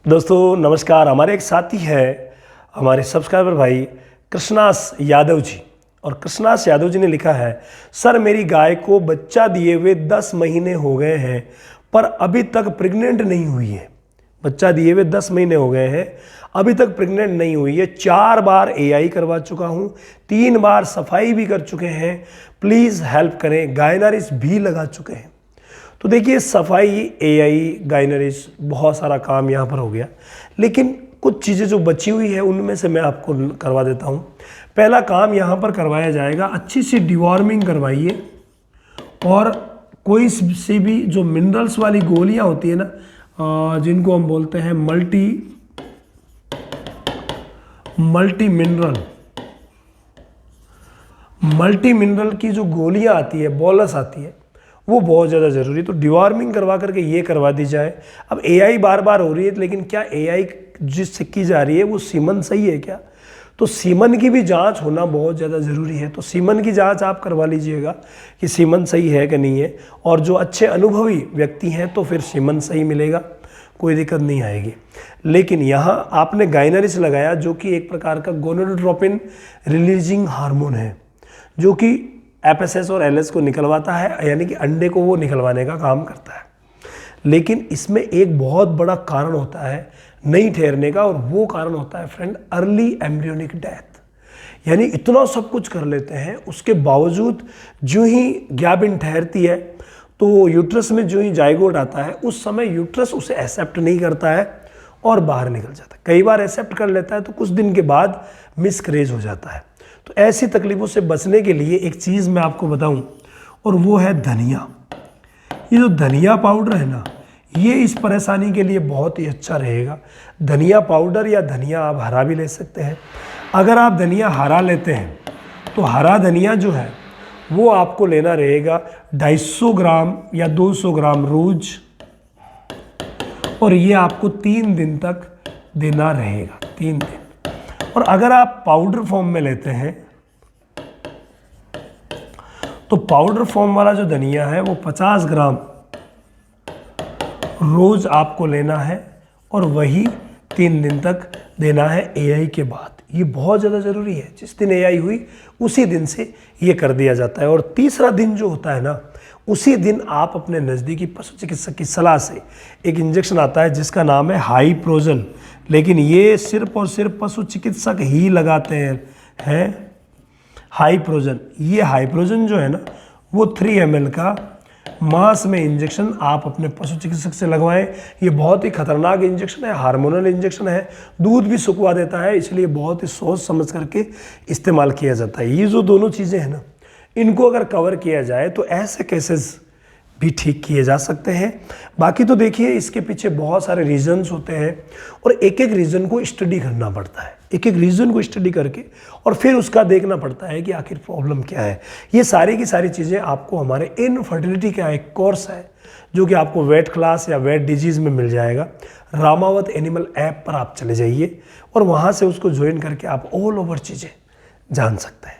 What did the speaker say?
दोस्तों नमस्कार। हमारे एक साथी है, हमारे सब्सक्राइबर भाई कृष्णास यादव जी, और कृष्णास यादव जी ने लिखा है, सर मेरी गाय को बच्चा दिए हुए 10 महीने हो गए हैं पर अभी तक प्रेग्नेंट नहीं हुई है। बच्चा दिए हुए 10 महीने हो गए हैं, अभी तक प्रेग्नेंट नहीं हुई है। 4 बार एआई करवा चुका हूँ, 3 बार सफाई भी कर चुके हैं, प्लीज़ हेल्प करें। गायनारिस भी लगा चुके हैं। तो देखिए, सफाई, एआई, गायनरिस, बहुत सारा काम यहाँ पर हो गया, लेकिन कुछ चीज़ें जो बची हुई है उनमें से मैं आपको करवा देता हूँ। पहला काम यहाँ पर करवाया जाएगा, अच्छी सी डिवॉर्मिंग करवाइए, और कोई सी भी जो मिनरल्स वाली गोलियाँ होती है ना, जिनको हम बोलते हैं मल्टी मिनरल की जो गोलियाँ आती है, बोलस आती है, वो बहुत ज़्यादा ज़रूरी है। तो डिवॉर्मिंग करवा करके ये करवा दी जाए। अब एआई बार बार हो रही है, लेकिन क्या एआई जिससे की जा रही है वो सीमन सही है क्या? तो सीमन की भी जांच होना बहुत ज़्यादा ज़रूरी है। तो सीमन की जांच आप करवा लीजिएगा कि सीमन सही है कि नहीं है, और जो अच्छे अनुभवी व्यक्ति हैं तो फिर सीमन सही मिलेगा, कोई दिक्कत नहीं आएगी। लेकिन यहाँ आपने गायनरिस लगाया, जो कि एक प्रकार का गोनाडोट्रोपिन रिलीजिंग हार्मोन है, जो कि एफएसएस और एलएस को निकलवाता है, यानी कि अंडे को वो निकलवाने का काम करता है। लेकिन इसमें एक बहुत बड़ा कारण होता है नहीं ठहरने का, और वो कारण होता है फ्रेंड, अर्ली एम्ब्रियोनिक डेथ। यानी इतना सब कुछ कर लेते हैं, उसके बावजूद जो ही ग्याबिन ठहरती है, तो यूट्रस में जो ही जाइगोट आता है, उस समय यूट्रस उसे एक्सेप्ट नहीं करता है और बाहर निकल जाता है। कई बार एक्सेप्ट कर लेता है तो कुछ दिन के बाद मिसकैरेज हो जाता है। तो ऐसी तकलीफ़ों से बचने के लिए एक चीज़ मैं आपको बताऊं, और वो है धनिया। ये जो धनिया पाउडर है ना, ये इस परेशानी के लिए बहुत ही अच्छा रहेगा। धनिया पाउडर या धनिया आप हरा भी ले सकते हैं। अगर आप धनिया हरा लेते हैं तो हरा धनिया जो है वो आपको लेना रहेगा 250 ग्राम या 200 ग्राम रोज, और ये आपको 3 दिन तक देना रहेगा, 3 दिन। और अगर आप पाउडर फॉर्म में लेते हैं तो पाउडर फॉर्म वाला जो धनिया है वो 50 ग्राम रोज आपको लेना है, और वही 3 दिन तक देना है एआई के बाद। ये बहुत ज़्यादा ज़रूरी है। जिस दिन एआई हुई उसी दिन से ये कर दिया जाता है। और तीसरा दिन जो होता है ना, उसी दिन आप अपने नज़दीकी पशु चिकित्सक की सलाह से एक इंजेक्शन आता है जिसका नाम है हाइप्रोजन, लेकिन ये सिर्फ और सिर्फ पशु चिकित्सक ही लगाते हैं हाइप्रोजन। ये हाइप्रोजन जो है ना, वो 3 ml का मास में इंजेक्शन आप अपने पशु चिकित्सक से लगवाएं। ये बहुत ही खतरनाक इंजेक्शन है, हार्मोनल इंजेक्शन है, दूध भी सुखवा देता है, इसलिए बहुत ही सोच समझ करके इस्तेमाल किया जाता है। ये जो दोनों चीज़ें हैं ना, इनको अगर कवर किया जाए तो ऐसे केसेस भी ठीक किए जा सकते हैं। बाकी तो देखिए, इसके पीछे बहुत सारे रीजन्स होते हैं, और एक एक रीज़न को स्टडी करना पड़ता है। एक एक रीज़न को स्टडी करके और फिर उसका देखना पड़ता है कि आखिर प्रॉब्लम क्या है। ये सारी की सारी चीज़ें आपको हमारे इनफर्टिलिटी का एक कोर्स है, जो कि आपको वेट क्लास या वेट डिजीज़ में मिल जाएगा। रामावत एनिमल ऐप पर आप चले जाइए, और वहाँ से उसको ज्वाइन करके आप ऑल ओवर चीज़ें जान सकते हैं।